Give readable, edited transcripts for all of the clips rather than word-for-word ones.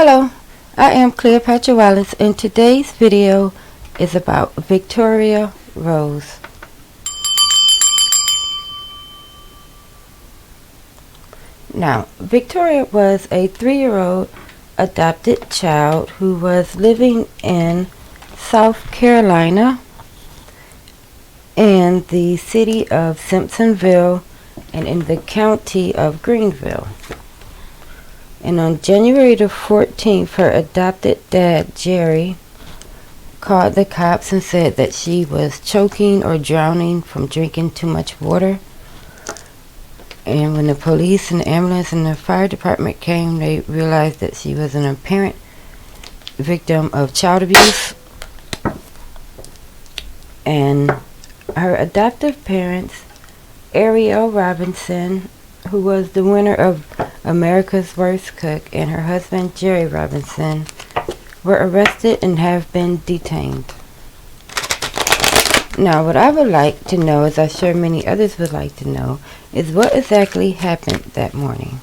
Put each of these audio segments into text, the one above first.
Hello, I am Cleopatra Wallace, and today's video is about Victoria Rose. Now, Victoria was a 3-year-old adopted child who was living in South Carolina in the city of Simpsonville and in the county of Greenville. And on January the 14th, her adopted dad, Jerry, called the cops and said that she was choking or drowning from drinking too much water. And when the police and the ambulance and the fire department came, they realized that she was an apparent victim of child abuse. And her adoptive parents, Ariel Robinson, who was the winner of America's Worst Cook, and her husband, Jerry Robinson, were arrested and have been detained. Now, what I would like to know, as I'm sure many others would like to know, is what exactly happened that morning.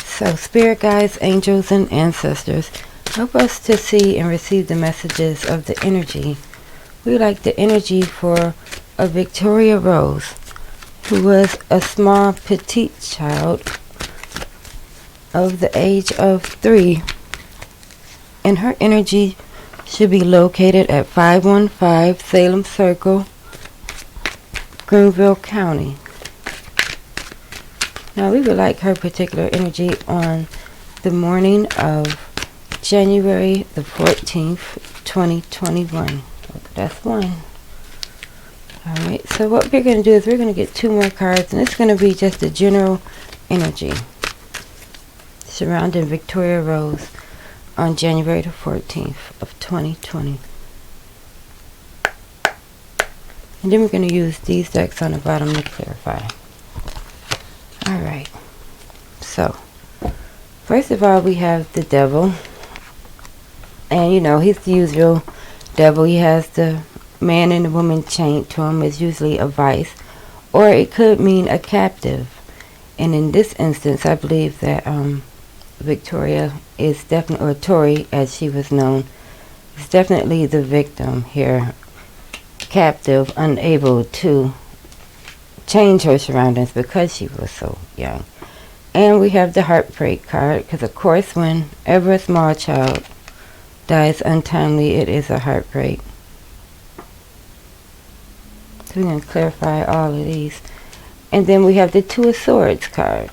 So, spirit guides, angels, and ancestors, help us to see and receive the messages of the energy. We like the energy for a Victoria Rose, who was a small, petite child of the age of 3, and her energy should be located at 515 Salem Circle, Greenville County. Now, we would like her particular energy on the morning of January the 14th, 2021. That's one. Alright, so what we're going to do is we're going to get 2 more cards, and it's going to be just the general energy surrounding Victoria Rose on January the 14th of 2020. And then we're going to use these decks on the bottom to clarify. Alright, so first of all, we have the devil. And you know, he's the usual devil. He has the man and the woman chained to him. Is usually a vice, or it could mean a captive. And in this instance, I believe that Victoria is definitely, or Tori as she was known, is definitely the victim here. Captive, unable to change her surroundings because she was so young. And we have the Heartbreak card, because of course whenever a small child dies untimely, it is a heartbreak. So we're going to clarify all of these. And then we have the 2 of Swords card,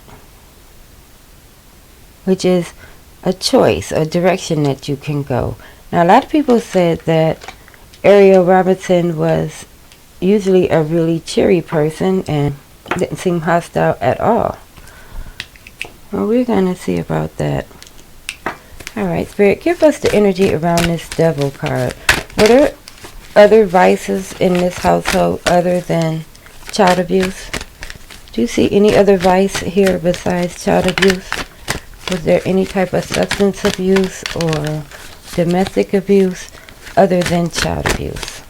which is a choice, a direction that you can go. Now, a lot of people said that Ariel Robinson was usually a really cheery person and didn't seem hostile at all. Well, we're going to see about that. Alright, Spirit, give us the energy around this devil card. Were there other vices in this household other than child abuse? Do you see any other vice here besides child abuse? Was there any type of substance abuse or domestic abuse other than child abuse?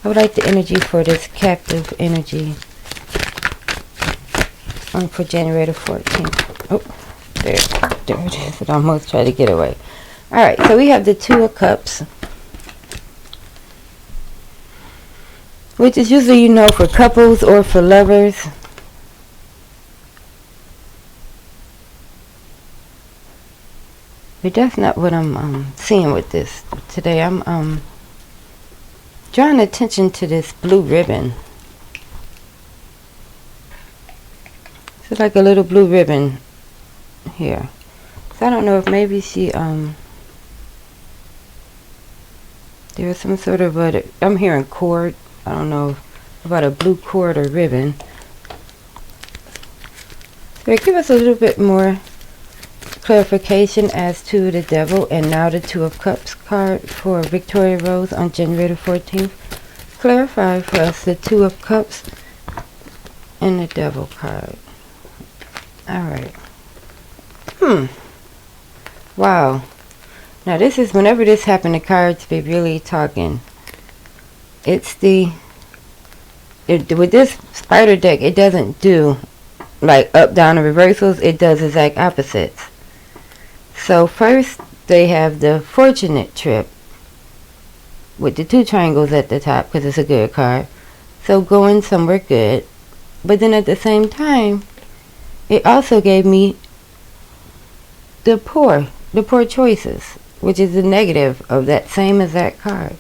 I would like the energy for this captive energy for January the 14th. Oh, there it is. It almost tried to get away. Alright, so we have the 2 of Cups, which is usually, you know, for couples or for lovers. But that's not what I'm seeing with this today. I'm drawing attention to this blue ribbon. It's like a little blue ribbon here. So I don't know if maybe she there's some sort of I'm hearing cord. I don't know about a blue cord or ribbon. So give us a little bit more clarification as to the devil. And now the 2 of Cups card for Victoria Rose on January the 14th. Clarify for us the 2 of Cups and the devil card. Alright. Wow. Now this is, whenever this happened, the cards be really talking. It's with this spider deck, it doesn't do like up, down, and reversals. It does exact opposites. So first they have the fortunate trip with the 2 triangles at the top because it's a good card. So going somewhere good. But then at the same time, it also gave me the poor choices, which is the negative of that same exact card.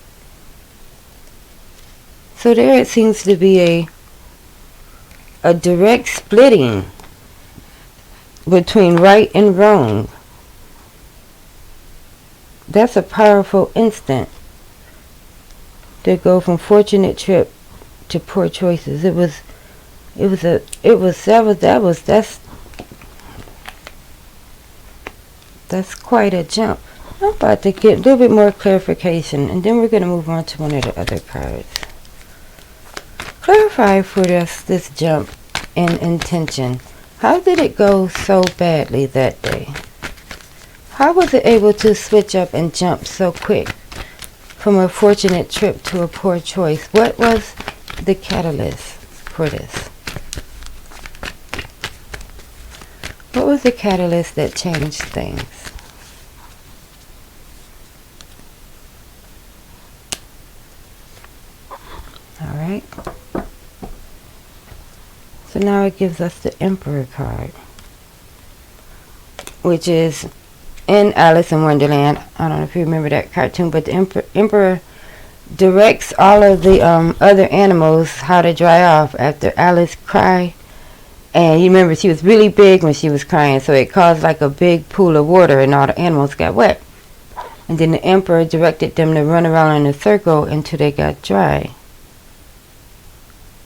So there it seems to be a direct splitting between right and wrong. That's a powerful instant to go from fortunate trip to poor choices. That's quite a jump. I'm about to get a little bit more clarification, and then we're going to move on to one of the other cards. Clarify for us this jump in intention. How did it go so badly that day? How was it able to switch up and jump so quick from a fortunate trip to a poor choice? What was the catalyst for this? What was the catalyst that changed things? Alright. So now it gives us the Emperor card, which is in Alice in Wonderland. I don't know if you remember that cartoon, but the Emperor directs all of the other animals how to dry off after Alice cried. And you remember she was really big when she was crying, so it caused like a big pool of water and all the animals got wet. And then the Emperor directed them to run around in a circle until they got dry.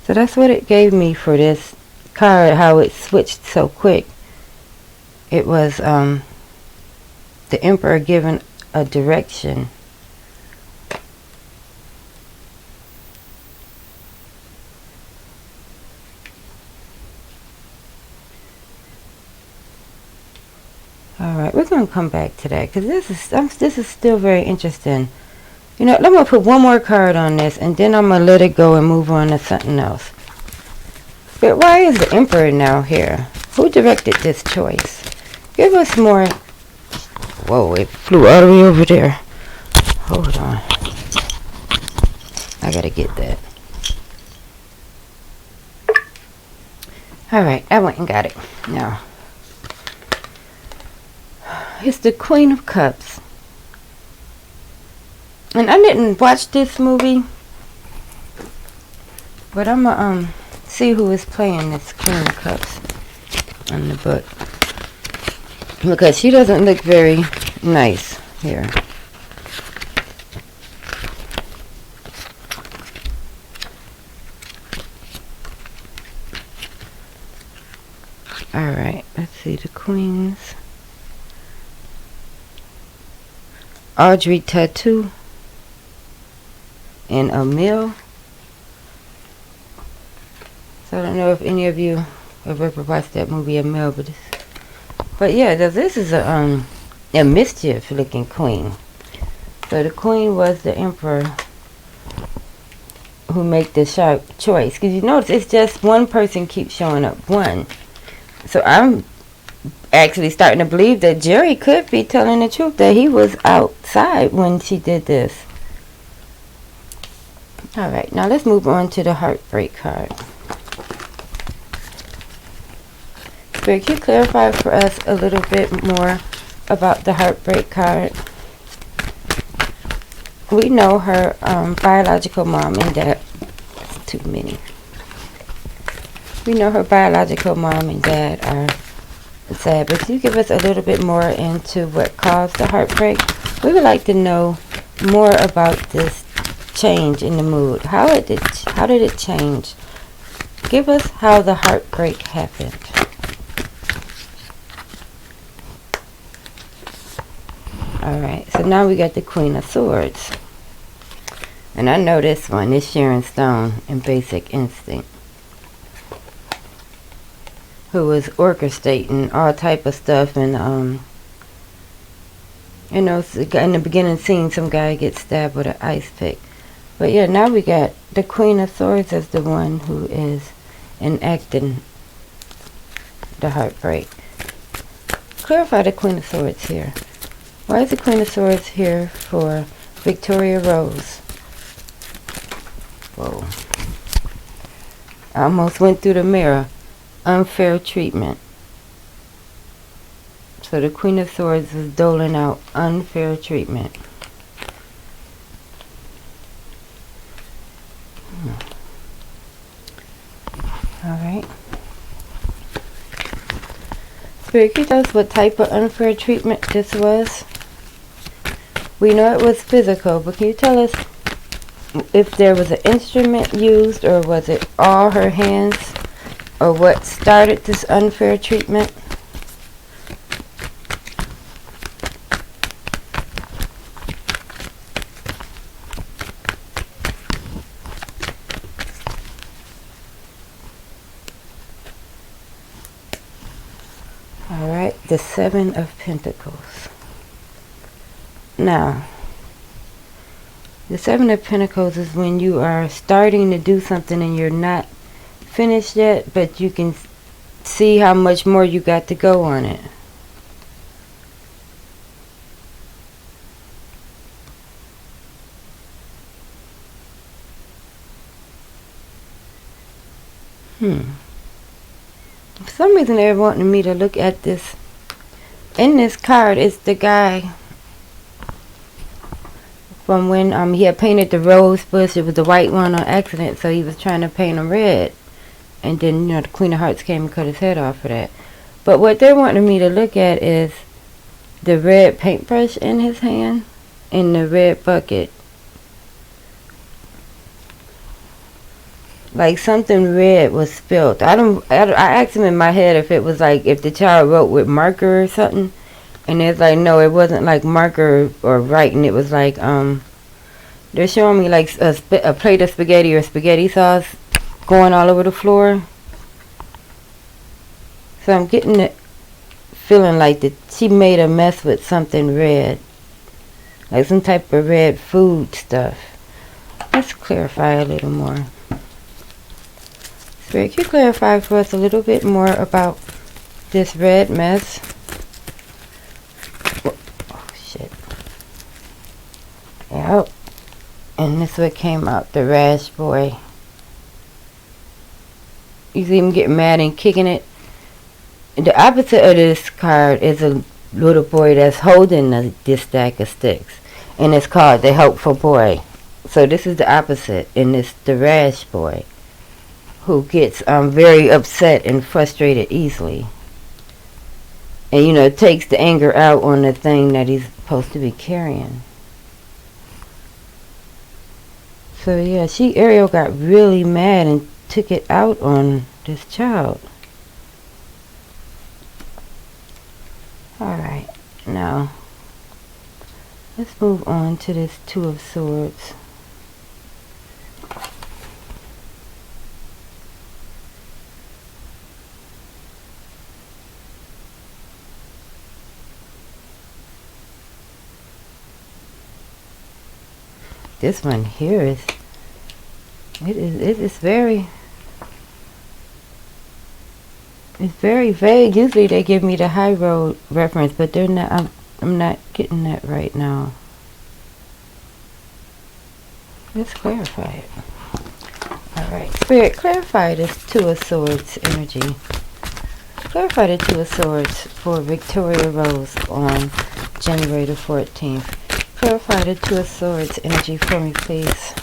So that's what it gave me for this card, how it switched so quick. It was the Emperor given a direction. Alright, we're going to come back to that because this is still very interesting. You know, I'm going to put one more card on this and then I'm going to let it go and move on to something else. But why is the Emperor now here? Who directed this choice? Give us more. Whoa, it flew all the way over there. Hold on. I got to get that. Alright, I went and got it. Now, it's the Queen of Cups. And I didn't watch this movie, but I'm going to see who is playing this Queen of Cups in the book. Because she doesn't look very nice here. Alright, let's see the Queens. Audrey Tattoo and Emil. So I don't know if any of you have ever watched that movie Emil, but yeah, this is a mischief looking queen. So the queen was the Emperor who made the sharp choice. Because you notice it's just one person keeps showing up. One. So I'm actually starting to believe that Jerry could be telling the truth, that he was outside when she did this. Alright, now let's move on to the Heartbreak card. Greg, can you clarify for us a little bit more about the Heartbreak card? We know her biological mom and dad. That's too many. We know her biological mom and dad are sad, but can you give us a little bit more into what caused the heartbreak? We would like to know more about this change in the mood. How did it change? Give us how the heartbreak happened. Alright, so now we got the Queen of Swords. And I know this one is Sharon Stone in Basic Instinct, who was orchestrating all type of stuff, and you know, in the beginning scene some guy gets stabbed with an ice pick. But yeah, now we got the Queen of Swords as the one who is enacting the heartbreak. Clarify the Queen of Swords here. Why is the Queen of Swords here for Victoria Rose? Whoa. I almost went through the mirror. Unfair treatment. So the Queen of Swords is doling out unfair treatment. Alright. Spirit, can you tell us what type of unfair treatment this was? We know it was physical, but can you tell us if there was an instrument used, or was it all her hands, or what started this unfair treatment? Alright, the Seven of Pentacles. Now, the Seven of Pentacles is when you are starting to do something and you're not finished yet, but you can see how much more you got to go on it. For some reason they're wanting me to look at this. In this card is the guy from when he had painted the rose bush. It was the white one on accident, so he was trying to paint them red. And then, you know, the Queen of Hearts came and cut his head off for that. But what they're wanting me to look at is the red paintbrush in his hand and the red bucket. Like something red was spilled. I asked him in my head if it was like if the child wrote with marker or something. And it's like, no, it wasn't like marker or writing. It was like, they're showing me like a plate of spaghetti or spaghetti sauce going all over the floor. So I'm getting the feeling like that she made a mess with something red. Like some type of red food stuff. Let's clarify a little more. Spirit, can you clarify for us a little bit more about this red mess? Oh, shit. Yep. And this is what came out, the rash boy. You see him getting mad and kicking it. The opposite of this card is a little boy that's holding this stack of sticks. And it's called the helpful boy. So this is the opposite. And it's the rash boy, who gets very upset and frustrated easily. And, you know, takes the anger out on the thing that he's supposed to be carrying. So, yeah, Ariel got really mad and took it out on this child. Alright, now, let's move on to this Two of Swords. This one here is very, it's very vague. Usually they give me the high road reference, but they're not. I'm not getting that right now. Let's clarify it. All right, Spirit, clarify this Two of Swords energy. Clarify the Two of Swords for Victoria Rose on January the 14th. Clarify the Two of Swords energy for me, please.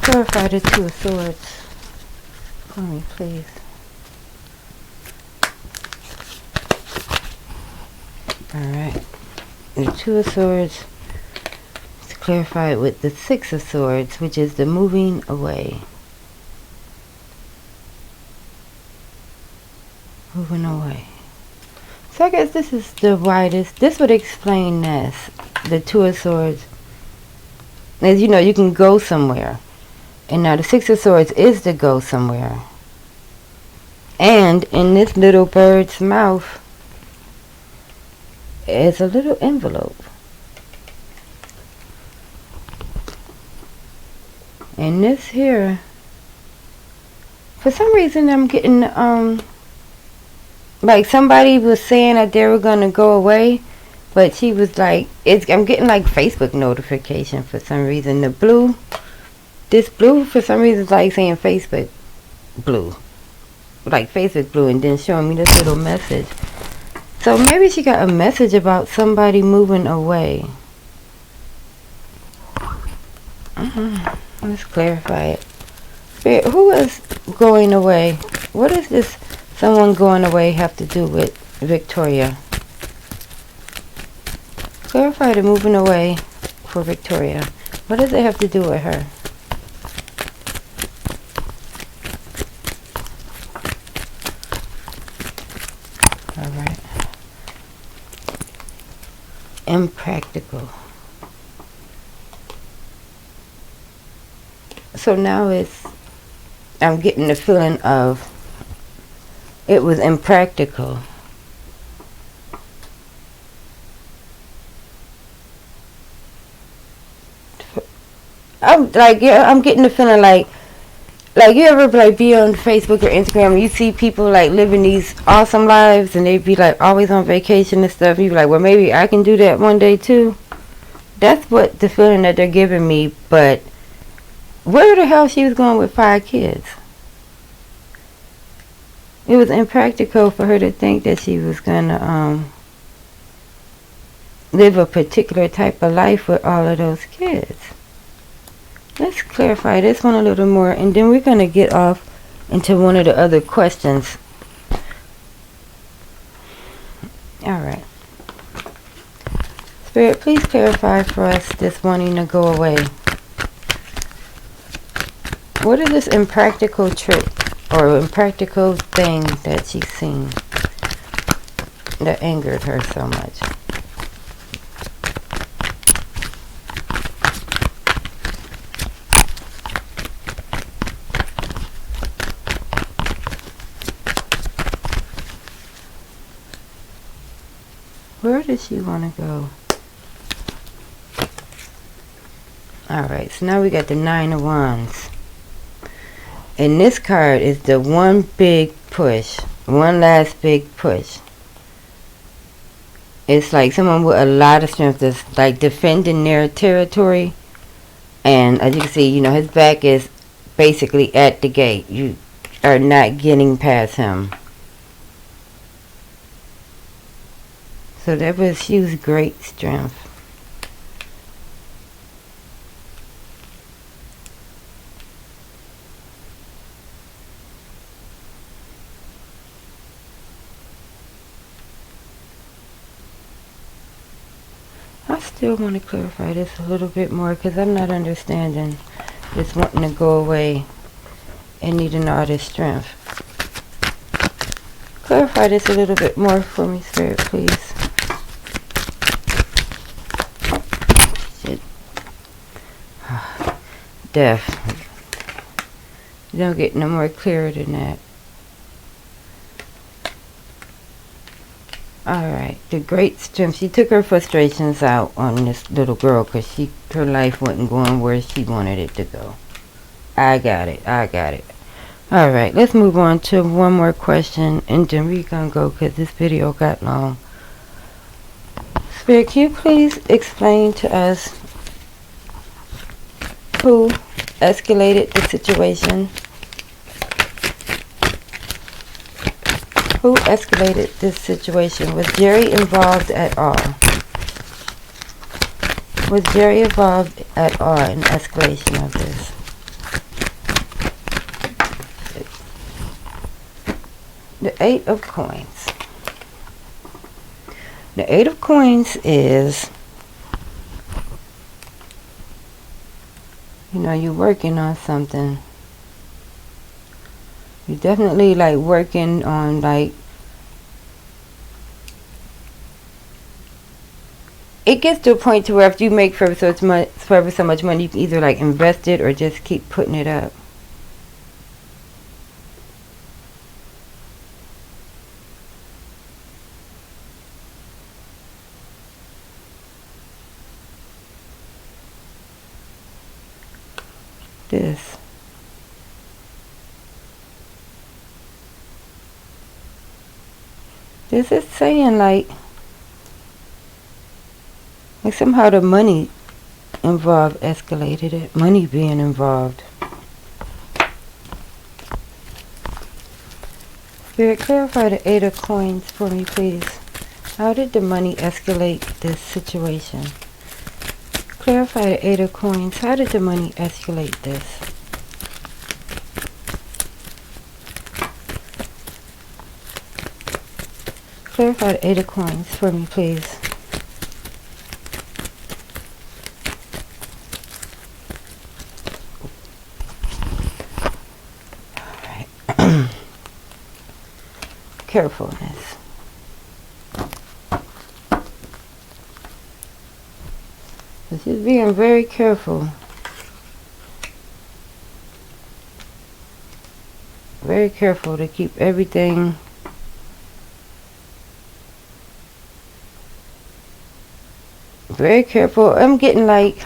Clarify the Two of Swords for me, please. Alright, the Two of Swords, let's clarify it with the Six of Swords, which is the moving away. Moving away. So I guess this is the widest. This would explain this. The Two of Swords. As you know, you can go somewhere. And now the Six of Swords is to go somewhere. And in this little bird's mouth is a little envelope. And this here, for some reason I'm getting, like somebody was saying that they were going to go away, but she was like, I'm getting like Facebook notification for some reason. The blue, this blue for some reason is like saying Facebook blue. Like Facebook blue, and then showing me this little message. So maybe she got a message about somebody moving away. Let's clarify it. Spirit, who is going away? What does this someone going away have to do with Victoria? Clarify the moving away for Victoria. What does it have to do with her? Alright. Impractical. So now I'm getting the feeling of it was impractical. I'm getting the feeling like you ever like be on Facebook or Instagram and you see people like living these awesome lives and they be like always on vacation and stuff. You be like, well, maybe I can do that one day too. That's what the feeling that they're giving me. But where the hell she was going with 5 kids? It was impractical for her to think that she was gonna live a particular type of life with all of those kids. Let's clarify this one a little more, and then we're going to get off into one of the other questions. Alright. Spirit, please clarify for us this wanting to go away. What is this impractical trick or impractical thing that she's seen that angered her so much? Where does she want to go? Alright, so now we got the 9 of Wands. And this card is the one big push. One last big push. It's like someone with a lot of strength that's like defending their territory. And as you can see, you know, his back is basically at the gate. You are not getting past him. So she was great strength. I still want to clarify this a little bit more because I'm not understanding this wanting to go away and needing all this strength. Clarify this a little bit more for me, Spirit, please. Shit. Death. You don't get no more clearer than that. Alright, the great strength. She took her frustrations out on this little girl because her life wasn't going where she wanted it to go. I got it. Alright, let's move on to one more question and then we're going to go because this video got long. Spirit, can you please explain to us who escalated the situation? Who escalated this situation? Was Jerry involved at all? Was Jerry involved at all in escalation of this? The 8 of Coins. The 8 of Coins is, you know, you're working on something. You're definitely like working on like, it gets to a point to where if you make forever so much money, you can either like invest it or just keep putting it up. this. This is saying like somehow the money involved escalated it. Money being involved. Spirit, clarify the 8 of Coins for me, please. How did the money escalate this situation? Clarify the 8 of Coins. How did the money escalate this? Clarify the 8 of Coins for me, please. Alright. Carefulness. She's being very careful. Very careful to keep everything very careful. I'm getting like,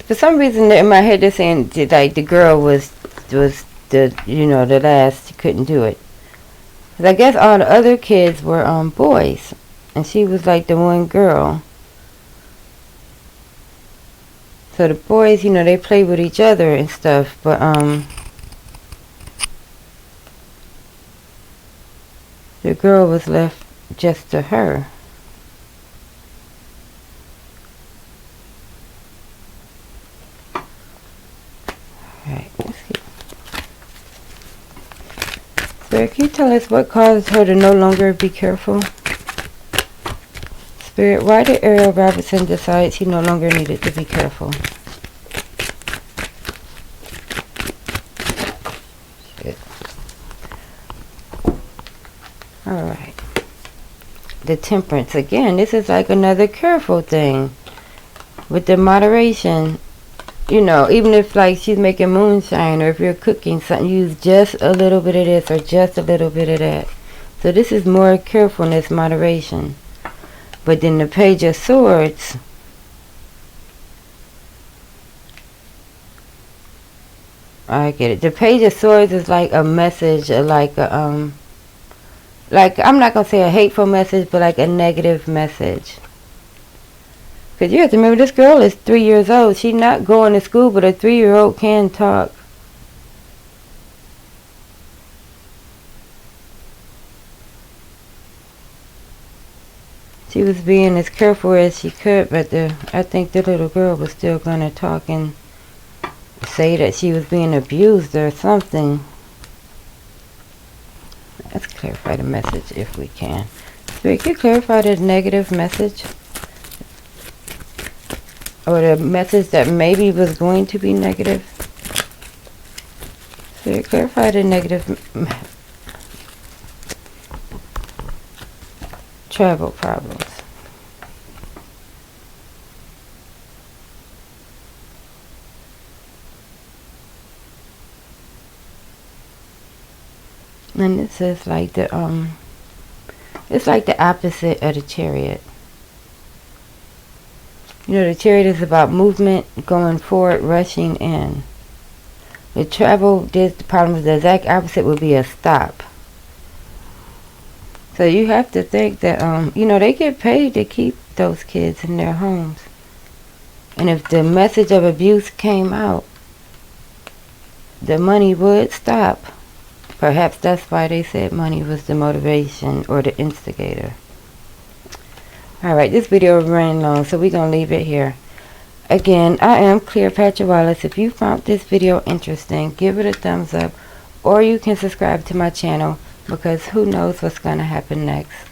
for some reason in my head they're saying like the girl was the, you know, the last, she couldn't do it. 'Cause I guess all the other kids were boys, and she was like the one girl. So the boys, you know, they play with each other and stuff, but the girl was left just to her. Alright, let's see. Spirit, can you tell us what caused her to no longer be careful? Spirit, why did Ariel Robertson decide she no longer needed to be careful? Shit. Alright. The Temperance. Again, this is like another careful thing. With the moderation. You know, even if like she's making moonshine, or if you're cooking something, use just a little bit of this or just a little bit of that. So this is more carefulness, moderation. But then the Page of Swords, I get it. The Page of Swords is like a message, like a like, I'm not gonna say a hateful message, but like a negative message. Because you have to remember, this girl is 3 years old. She's not going to school, but a 3-year-old can talk. She was being as careful as she could, but I think the little girl was still going to talk and say that she was being abused or something. Let's clarify the message if we can. So can you clarify the negative message? Or the message that maybe was going to be negative? So clarify the negative travel problems. And it says like the it's like the opposite of the Chariot. You know, the Chariot is about movement, going forward, rushing in. The travel, the problem is the exact opposite would be a stop. So you have to think that, you know, they get paid to keep those kids in their homes. And if the message of abuse came out, the money would stop. Perhaps that's why they said money was the motivation or the instigator. Alright, this video is running long, so we're going to leave it here. Again, I am Cleopatra Wallace. If you found this video interesting, give it a thumbs up. Or you can subscribe to my channel, because who knows what's going to happen next.